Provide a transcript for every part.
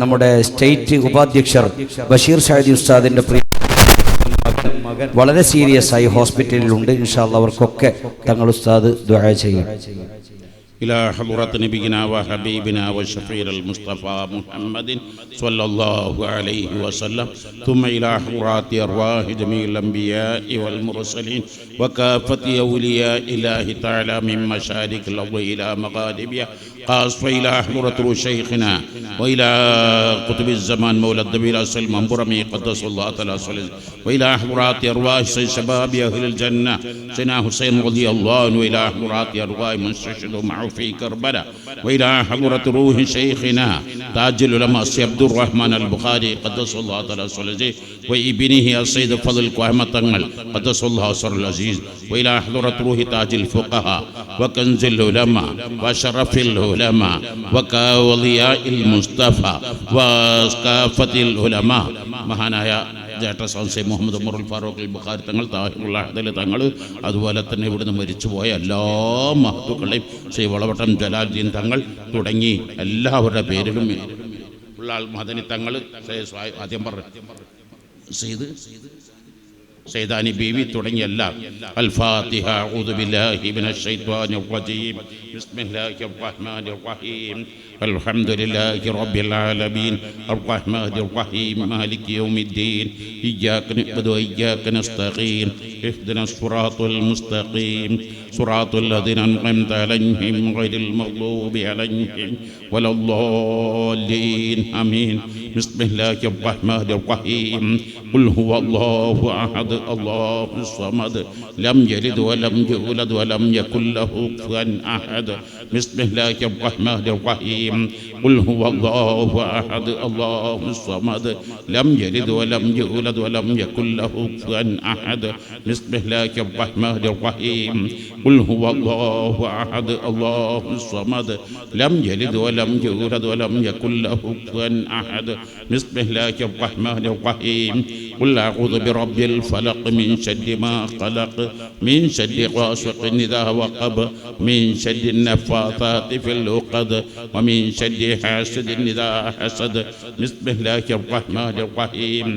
നമ്മുടെ സ്റ്റേറ്റ് ഉപാധ്യക്ഷർ ബഷീർ ഷാദി ഉസ്താദിന്റെ പ്രിയ മകൻ വളരെ സീരിയസ് ആയി ഹോസ്പിറ്റലിലുണ്ട്. ഇൻഷാ അല്ലാഹ് അവർക്കൊക്കെ തങ്ങൾ ഉസ്താദ് ദുആ ചെയ്യും. إلى حضرة نبينا وحبيبنا وشفيع المصطفى محمد صلى الله عليه وسلم، ثم إلى حضرات أرواح جميع الأنبياء والمرسلين وكافة أولياء الله تعالى من مشارق الأرض إلى مغاربها، خاصة إلى حضرة شيخنا وإلى قطب الزمان مولى النبي الأسلم برمي قدس الله تعالى صلى، وإلى حضرات أرواح شباب أهل الجنة سيدنا حسين رضي الله عنه، وإلى حضرات أرواح من استشهدوا معه في كربلاء، وإلى حضرة روح شيخنا تاج العلماء عبد الرحمن البخاري قدس الله تعالى صلى، وابنه السيد فضل قهمة قدس الله سر العزيز، وإلى حضرة روح تاج الفقهاء وكنز العلماء وشرف العلماء وكاولياء المصطفى وكافة العلماء മഹാനായ ജാട്ടസാൻസെ മുഹമ്മദ് ഉമറുൽ ഫാറൂഖ് അൽ ബുഖാരി തങ്ങൾ, താഹിറുൽ അഹ്ദൽ തങ്ങൾ, അതുപോലെ തന്നെ ഇവിടുന്ന് മരിച്ചുപോയ എല്ലാ മഹത്തുക്കളെയും ശ്രീ വളവട്ടം ജലാലുദ്ദീൻ തങ്ങൾ തുടങ്ങി എല്ലാവരുടെ പേരിലും ഉള്ള മദനി തങ്ങൾ, ആദ്യം പറഞ്ഞു സൈദാനി ബീവി തുടങ്ങിയ എല്ലാം. അൽ ഫാത്തിഹ. അഊദു ബില്ലാഹി മിനശ് ശൈത്വാനിർ റജീം. ബിസ്മില്ലാഹിർ റഹ്മാനിർ റഹീം. അൽഹംദുലില്ലാഹി റബ്ബിൽ ആലമീൻ അർറഹ്മാനിർ റഹീം മാലികി യൗമിദ്ദീൻ ഇയ്യാക നഅ്ബുദു വഇയ്യാക നസ്തഈൻ ഇഹ്ദിനസ് സിറാത്തൽ മുസ്തഖീം സിറാത്തൽ ലദീന അൻഅംത അലൈഹിം ഗൈറിൽ മഗ്ദൂബി അലൈഹിം വലദ്ദാല്ലീൻ ആമീൻ. ബിസ്മില്ലാഹിർ റഹ്മാനിർ റഹീം. ഖുൽ ഹുവല്ലാഹു അഹദ് അല്ലാഹു സ്വമദ് ലം യലിദ് വലം യൂലദ് വലം യകുൽ ലഹു കുഫുവൻ അഹദ്. ബിസ്മില്ലാഹിർ റഹ്മാനിർ റഹീം. ഖുൽ ഹുവല്ലാഹു അഹദ് അല്ലാഹു സ്വമദ് ലം യലിദ് വലം യൂലദ് വലം യകുൽ ലഹു കുഫുവൻ അഹദ്. ബിസ്മില്ലാഹിർ റഹ്മാനിർ റഹീം. ഖുൽ ഹുവല്ലാഹു അഹദ് അല്ലാഹു സ്വമദ് ലം യലിദ് വലം യൂലദ് വലം യകുൽ ലഹു കുഫുവൻ അഹദ്. ബിസ്മില്ലാഹിർ റഹ്മാനിർ റഹീം. ഖുൽ അഊദു ബിറബ്ബിൽ ഫലഖ് മിൻ ശർരി മാ ഖലഖ് മിൻ ശർരി ഗാസിഖിൻ ഇദാ വഖബ മിൻ ശർരി النفاثات في العقد ومن شر حاسد إذا حسد. بسم الله الرحمن الرحيم.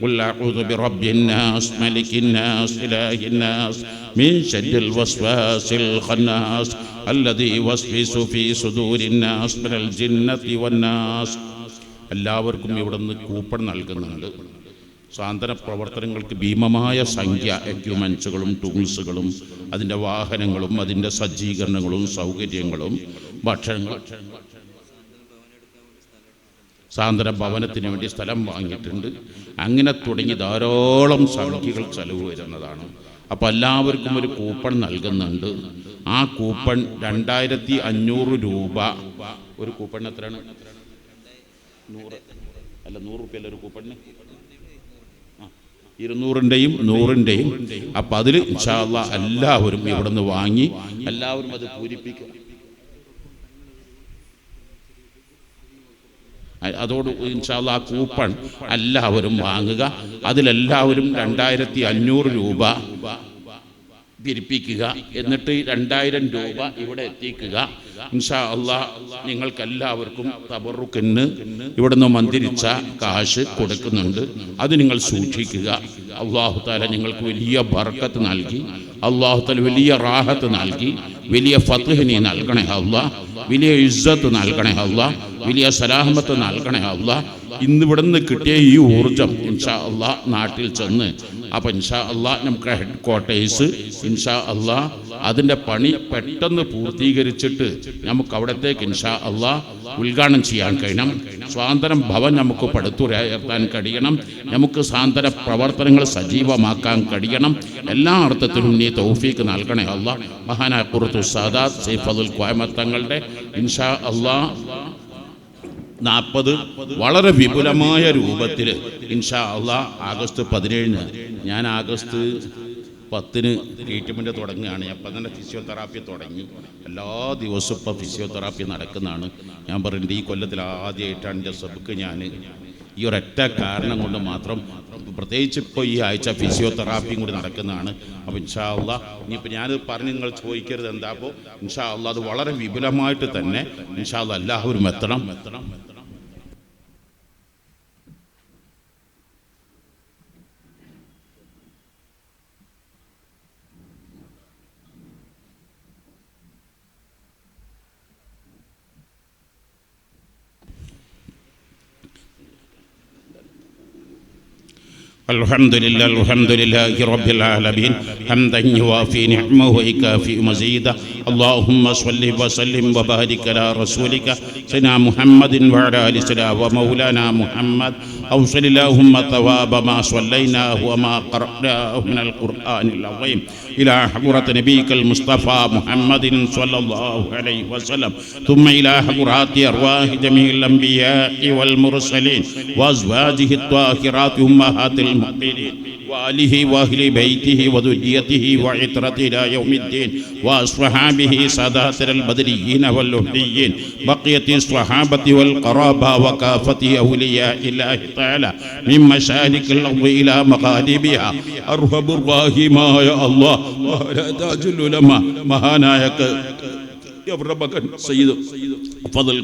قل أعوذ برب الناس ملك الناس إله الناس من شر الوسواس الخناس الذي يوسوس في صدور الناس من الجنة والناس. എല്ലാവർക്കും ഇവിടുന്ന് കൂപ്പൺ നൽകുന്നുണ്ട്. സാന്ത്വന പ്രവർത്തനങ്ങൾക്ക് ഭീമമായ സംഖ്യ എക്യുപ്മെൻസുകളും ടൂൾസുകളും അതിൻ്റെ വാഹനങ്ങളും അതിൻ്റെ സജ്ജീകരണങ്ങളും സൗകര്യങ്ങളും ഭക്ഷണങ്ങളും സാന്ത്വന ഭവനത്തിന് വേണ്ടി സ്ഥലം വാങ്ങിയിട്ടുണ്ട്. അങ്ങനെ തുടങ്ങി ധാരാളം സംഖ്യകൾ ചെലവ് വരുന്നതാണ്. അപ്പോൾ എല്ലാവർക്കും ഒരു കൂപ്പൺ നൽകുന്നുണ്ട്. ആ കൂപ്പൺ 2500 രൂപ. ഒരു കൂപ്പൺ എത്രയാണ്? 100 രൂപയല്ല ഒരു കൂപ്പണിന്, 200ൻ്റെയും 100ൻ്റെയും. അപ്പം അതിൽ ഇൻഷാ അല്ലാഹ് എല്ലാവരും ഇവിടെ നിന്ന് വാങ്ങി എല്ലാവരും അത് പൂരിപ്പിക്കുക. അതോട് ഇൻഷാ അല്ലാഹ് ആ കൂപ്പൺ എല്ലാവരും വാങ്ങുക. അതിലെല്ലാവരും 2500 രൂപ പിരിപ്പിക്കുക. എന്നിട്ട് 2000 രൂപ ഇവിടെ എത്തിക്കുക. ഇൻഷാ അല്ലാഹ് നിങ്ങൾക്കെല്ലാവർക്കും തബറുക്കിന് ഇവിടുന്ന് മന്ദിരിച്ച കാശ് കൊടുക്കുന്നുണ്ട്. അത് നിങ്ങൾ സൂക്ഷിക്കുക. അല്ലാഹു തആല നിങ്ങൾക്ക് വലിയ ബർക്കത്ത് നൽകി, അല്ലാഹു തആല വലിയ റാഹത്ത് നൽകി, വലിയ ഫത്ഹ് നീ നൽകണേ അല്ലാഹ്, വലിയ ഇസ്സത്ത് നൽകണേ അല്ലാഹ്, വലിയ സലാമത്ത് നൽകണേ അല്ലാഹ്. ഇന്നിവിടുന്ന് കിട്ടിയ ഈ ഊർജം ഇൻഷാ അല്ലാഹ് നാട്ടിൽ ചെന്ന് അപ്പം ഇൻഷാ അല്ലാഹ് നമുക്ക് ഹെഡ് ക്വാർട്ടേഴ്സ് ഇൻഷാ അല്ലാഹ് അതിൻ്റെ പണി പെട്ടെന്ന് പൂർത്തീകരിച്ചിട്ട് നമുക്ക് അവിടത്തേക്ക് ഇൻഷാ അല്ലാഹ് ഉദ്ഘാടനം ചെയ്യാൻ കഴിയണം. സ്വാതന്ത്ര്യ ഭവൻ നമുക്ക് പടുത്തുയർത്താൻ കഴിയണം. നമുക്ക് സ്വാതന്ത്ര്യ പ്രവർത്തനങ്ങൾ സജീവമാക്കാൻ കഴിയണം. എല്ലാ അർത്ഥത്തിലും നീ തൗഫീക്ക് നൽകണേ അല്ലാഹ്. മഹാനായ ഖുറത്തു സാദാത്ത് സയ്യിദ് ഫളുൽ ഖുവൈമ തങ്ങളുടെ ഇൻഷാ അല്ലാഹ് 40 വളരെ വിപുലമായ രൂപത്തിൽ ഇൻഷാ അല്ലാഹ് ആഗസ്റ്റ് 17-ന്, ഞാൻ ആഗസ്റ്റ് 10-ന് ട്രീറ്റ്മെൻറ്റ് തുടങ്ങുകയാണ്. അപ്പം തന്നെ ഫിസിയോതെറാപ്പി തുടങ്ങി. എല്ലാ ദിവസവും ഇപ്പോൾ ഫിസിയോതെറാപ്പി നടക്കുന്നതാണ്. ഞാൻ പറയുന്നത് ഈ കൊല്ലത്തിൽ ആദ്യമായിട്ടാണ് എൻ്റെ സബക്ക് ഞാൻ ഈ ഒരൊറ്റ കാരണം കൊണ്ട് മാത്രം, പ്രത്യേകിച്ച് ഇപ്പോൾ ഈ ആഴ്ച ഫിസിയോതെറാപ്പിയും കൂടി നടക്കുന്നതാണ്. അപ്പോൾ ഇൻഷാ അല്ലാഹ് ഇനിയിപ്പോൾ ഞാൻ പറഞ്ഞ് നിങ്ങൾ ചോദിക്കരുത് എന്താ. അപ്പോൾ ഇൻഷാ അല്ലാഹ് അത് വളരെ വിപുലമായിട്ട് തന്നെ ഇൻഷാ അല്ലാഹ് എല്ലാവരും എത്തണം. الحمد لله رب العالمين حمدا يوافي نعمه ويكافئ مزيدا اللهم صل وسلم وبارك على رسولك سيدنا محمد وعلى آله وسلم ومولانا محمد أوصل اللهم ثواب ما صليناه وما قرأناه من القرآن العظيم إلى حضرة نبيك المصطفى محمد صلى الله عليه وسلم ثم إلى حضرات أرواح جميع الأنبياء والمرسلين وأزواجه الطاهرات أمهات المؤمنين وآله وأهل بيته وذريته وعترته إلى يوم الدين وأصحابه سادات البدريين والأهليين بقية الصحابة والقرابة وكافة أولياء الله تعالى من مشارق الأرض إلى مغاربها أرحم الراحمين يا الله وعلى تاج العلماء മഹാനായക സയ്യിദ് ഫضل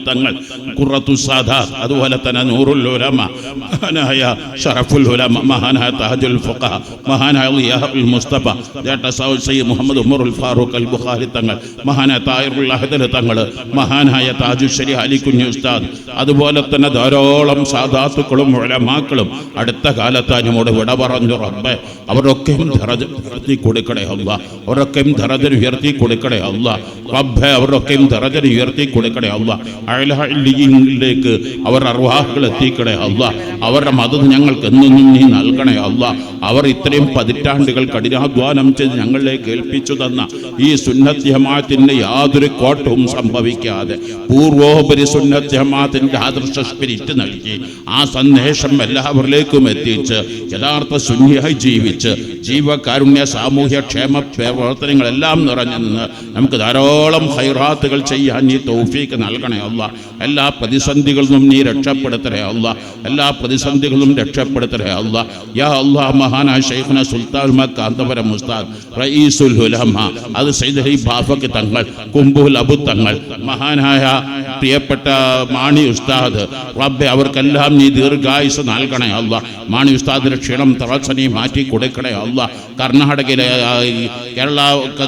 തങ്ങൾ ഖുറത്തു സാദാത്ത് അതുപോലെ തന്നെ നൂറുൽ ഉലമ മഹാനായ ശറഫുൽ ഉലമ മഹാനായ താജുൽ ഫഖഹ മഹാനായ ളിയാഉൽ മുസ്തഫ ജാട്ട സയ്യിദ് മുഹമ്മദ് ഉമറുൽ ഫാറൂഖ് അൽ ബുഖാരി തങ്ങൾ മഹാനായ താഹിറുൽ അഹ്ദൽ തങ്ങൾ മഹാനായ താജുൽ ശരീഅ അലി കുഞ്ഞി ഉസ്താദ് അതുപോലെ തന്നെ ധാരാളം സാദാത്തുക്കളും ഉലമാക്കളും അടുത്ത കാലത്ത് നമ്മോട് വിട പറഞ്ഞു റബ്ബേ അവരൊക്കെയും ദറജ ഉയർത്തി കൊടുക്കണേ അല്ലാഹ് അവരൊക്കെയും ദറജ ഉയർത്തി കൊടുക്കണേ അല്ലാഹ് റബ്ബേ അവരൊക്കെയും ദറജ ഉയർത്തി കൊടുക്കണേ അല്ലാഹ് അഅ്ലായിലേക്ക് അവർ അർവാഹുകൾ എത്തിക്കണേ അല്ലാഹ് അവരുടെ മദദ് ഞങ്ങൾക്ക് എന്നും നീ നൽകണേ അല്ലാഹ് അവർ ഇത്രയും പതിറ്റാണ്ടുകൾ കഠിനാധ്വാനം ചെയ്ത് ഞങ്ങളിലേക്ക് ഏൽപ്പിച്ചു തന്ന ഈ സുന്നത്ത് ജമാഅത്തിന്റെ യാതൊരു കോട്ടവും സംഭവിക്കാതെ പൂർവോപരി സുന്നത്ത് ജമാഅത്തിന്റെ ആദർശ സ്പിരിറ്റ് നൽകി ആ സന്ദേശം എല്ലാവരിലേക്കും എത്തിച്ച് യഥാർത്ഥ സുന്നിയായി ജീവിച്ച് ജീവകാരുണ്യ സാമൂഹ്യ ക്ഷേമ പ്രവർത്തനങ്ങളെല്ലാം നിറഞ്ഞു നിന്ന് നമുക്ക് ധാരാളം ഖൈറാത്തുകൾ ചെയ്യാൻ നീ തൗഫീഖ് നൽകണേ അല്ലാഹ് എല്ലാ പ്രതിസന്ധികളിലും നീ രക്ഷപ്പെടുത്തണേ അല്ലാഹ് എല്ലാ പ്രതിസന്ധികളും രക്ഷപ്പെടുത്തണേ അല്ലാഹ് യാ അല്ലാഹ് മഹാനായ ശൈഖുന സുൽത്താൻ കാന്തപുരം ഉസ്താദ് റഈസുൽ ഉലമ അത് സയ്യിദ് അലി ബാഫക്ക് തങ്ങൾ കുംബുൽ അബു തങ്ങൾ മഹാനായ പ്രിയപ്പെട്ട മാണി ഉസ്താദ് റബ്ബേ അവർക്കെല്ലാം നീ ദീർഘായുസ് നൽകണേ അല്ലാഹ് മാണി ഉസ്താദിന്റെ ക്ഷീണം തറച്ചനി മാറ്റി കൊടുക്കണേ അല്ലാഹ് കർണാടകയിലെ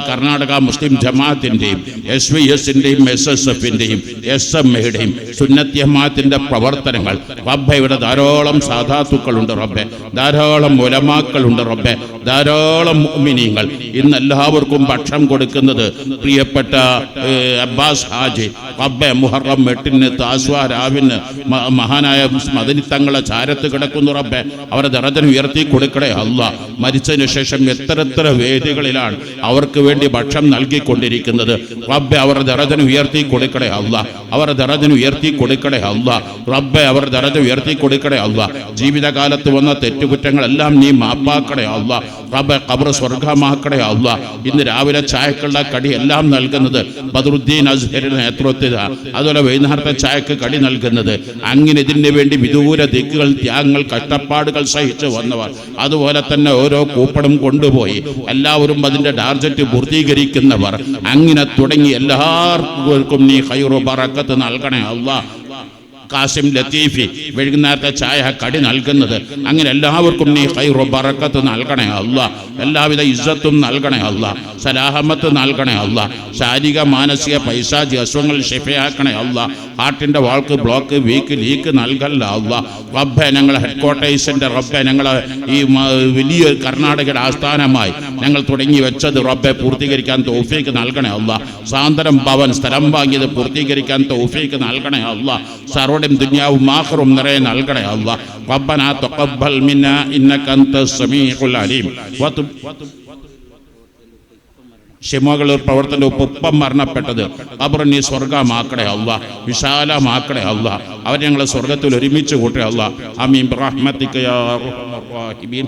കർണാടക മുസ്ലിം ജമാഅത്തിന്റെയും SVSന്റെയും SSFന്റെയും SMAയുടെയും സുന്നത്ത് ജമാഅത്തിന്റെ പ്രവർത്തനങ്ങൾ റബ്ബേ ഇവിടെ ധാരാളം സാദാത്തുക്കളുണ്ട് റബ്ബേ ധാരാളം ഉലമാക്കളുണ്ട് റബ്ബേ ധാരാളം മുഅ്മിനീങ്ങൾ ഇന്ന് എല്ലാവർക്കും ഭക്ഷണം കൊടുക്കുന്നത് പ്രിയപ്പെട്ട അബ്ബാസ് ഹാജി റബ്ബേ മുഹറം 8-ന് താസ്വാ രാവിന് മഹാനായ മദനി തങ്ങളെ ചാരത്ത് കിടക്കുന്നു റബ്ബേ അവരെ ദറജ ഉയർത്തി കൊടുക്കണേ അല്ലാഹ് മരിച്ചതിന് ശേഷം എത്ര വേദികളിലാണ് അവർക്ക് വേണ്ടി ഭക്ഷണം നൽകിക്കൊണ്ടിരിക്കുന്നത് റബ്ബേ അവരുടെ ദറജ ഉയർത്തി കൊടുക്കണേ അല്ലാഹ് അവരുടെ ദറജ ഉയർത്തി കൊടുക്കണേ അല്ലാഹ് റബ്ബേ അവരുടെ ദറജ ഉയർത്തി കൊടുക്കണേ അല്ലാഹ് ജീവിതകാലത്ത് വന്ന തെറ്റുകുറ്റങ്ങളെല്ലാം നീ മാപ്പാക്കണേ അല്ലാഹ് റബ്ബേ ഖബർ സ്വർഗ്ഗമാക്കണേ അല്ലാഹ് ഇന്ന് രാവിലെ ചായക്കുള്ള കടി എല്ലാം നൽകുന്നത് ബദറുദ്ദീൻ അസ്ഹറിന്റെ നേതൃത്വത്തിലാണ് അതുപോലെ വൈകുന്നേരത്തെ ചായക്ക് കടി നൽകുന്നത് അങ്ങനെ ഇതിന് വേണ്ടി വിദൂര ദിക്കുകൾ ത്യാഗങ്ങൾ കഷ്ടപ്പാടുകൾ സഹിച്ചു വന്നവർ അതുപോലെ തന്നെ ഓരോ കൂപ്പണും കൊണ്ടുപോയി എല്ലാവരും അതിന്റെ ടാർജറ്റ് പൂർത്തീകരിക്കുന്നവർ അങ്ങനെ തുടങ്ങി എല്ലാവർക്കും നീ ഖൈറു ബറക്കത്ത് നൽകണേ അല്ലാഹ് കാസിം ലത്തീഫി വൈകുന്നേരത്തെ ചായ കടി നൽകുന്നത് അങ്ങനെ എല്ലാവർക്കും നീ ഖൈറു ബറക്കത്ത് നൽകണേ അല്ലാഹ് എല്ലാവിധ ഇസ്സത്തും നൽകണേ അല്ലാഹ് സലാഹമത്ത് നൽകണേ അല്ലാഹ് ശാരീരിക മാനസിക പൈശാചിക അസുഖങ്ങൾ ശിഫയാക്കണേ അല്ലാഹ് ഹാർട്ടിന്റെ വാൾക്ക് ബ്ലോക്ക് വീക്ക് ലീക്ക് നൽകല്ല അല്ലാഹ് റബ്ബേ ഞങ്ങൾ ഹെഡ്ക്വാർട്ടേഴ്സിന്റെ റബ്ബേ ഞങ്ങൾ ഈ വലിയ കർണാടകയുടെ ആസ്ഥാനമായി ഞങ്ങൾ തുടങ്ങി വെച്ചത് റബ്ബെ പൂർത്തീകരിക്കാൻ തൗഫീഖ് നൽകണേ അല്ലാഹ് സാന്ത്വനം ഭവൻ സ്ഥലം വാങ്ങിയത് പൂർത്തീകരിക്കാൻ തൗഫീഖ് നൽകണേ അല്ലാഹ് സർവ്വ ദുനിയാവും ആഖിറവും നിറയെ നൽകണേ അല്ലാഹ് റബ്ബനാ തഖബ്ബൽ മിന്നാ ഇന്നക അൻതസ് സമീഉൽ അലീം ഷിമോകളൂർ പ്രവർത്തന ഒപ്പം മരണപ്പെട്ടത് ഖബർ നീ സ്വർഗ്ഗമാക്കണേ അല്ലാഹ് വിശാലമാക്കണേ അല്ലാഹ് അവർ ഞങ്ങളെ സ്വർഗ്ഗത്തിൽ ഒരുമിച്ച് കൂട്ടണേ അല്ലാഹ് ആമീൻ ബിറഹ്മതിക യാ അർഹമർ റഹീമീൻ